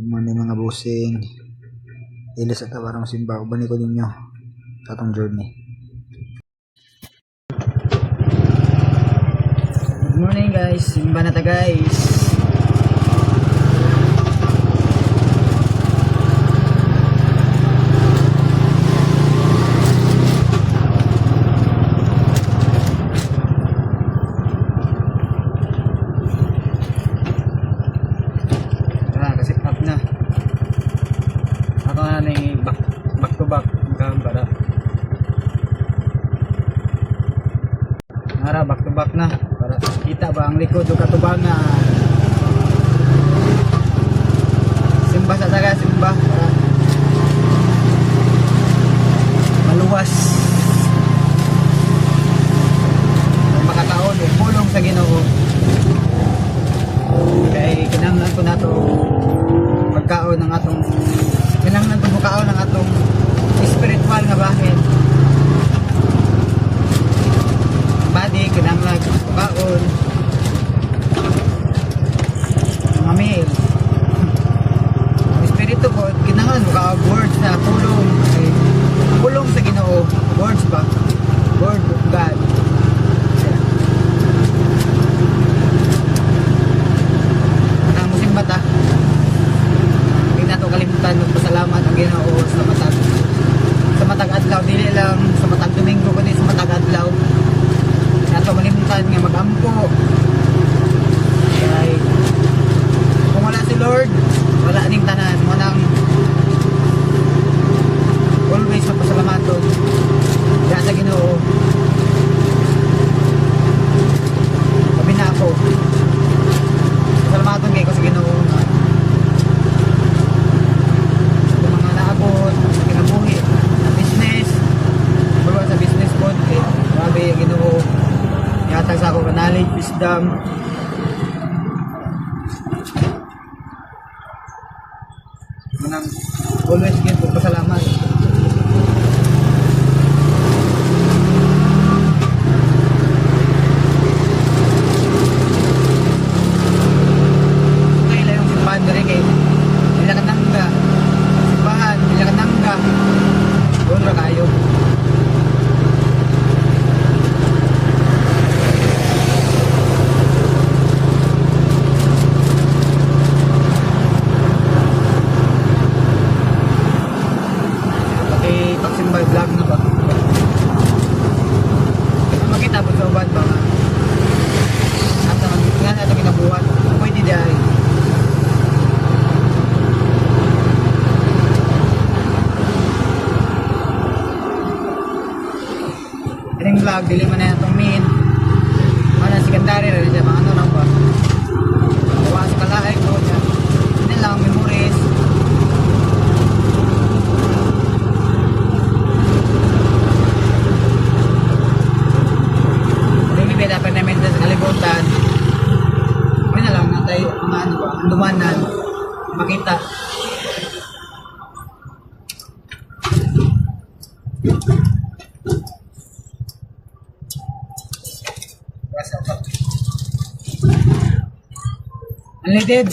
Good morning mga bossing. Ilis at parang simba. Ubani ko ninyo sa atong journey. Good morning guys, simba na ta guys. Kasi up na. Ako na ni back to back ang para. Nara back to back na para kita ba ang likod o katubangan. Simba sa taga, simba para maluwas. Para makataon o pulong sa Ginoo. Kaya kinahanglan ko na to pagkaon ng atong kinahanglan ko bukaon ng atong spiritual nga bahin. Body kinahanglan bukaon mga meal. Ang espiritu ko kinahanglan bukaon words na pulong sa Ginoo. Words ba? Word of God. Bata hindi na ito kalimutan magpasalamat ang Ginoo sa matag adlaw, dili lang sa matag Domingo kundi sa matag adlaw na ito malimutan nga magampo. Kaya kung wala si Lord wala ning tanan mo nang always magpasalamaton kaya sa Ginoo. Sabi na ako salamaton kayo sa Ginoo sa mga naabot sa kinabuhi sa business bago sa business po grabe yung Ginoo yatag sa ako knowledge, wisdom manang always gito pasalamat. Vlog na ba? Makita po sa uban ba nga? At nga na ito kinabuhat. Pwede dahil. Ining vlog, dili man na itong main. Ano, secondary rin siya. Mga ano lang ba? Gawa sa kalahay ko siya. Hindi lang, memories. Dapat namin sa kalibutan may na lang natay mga ano ba andumanan makita unleaded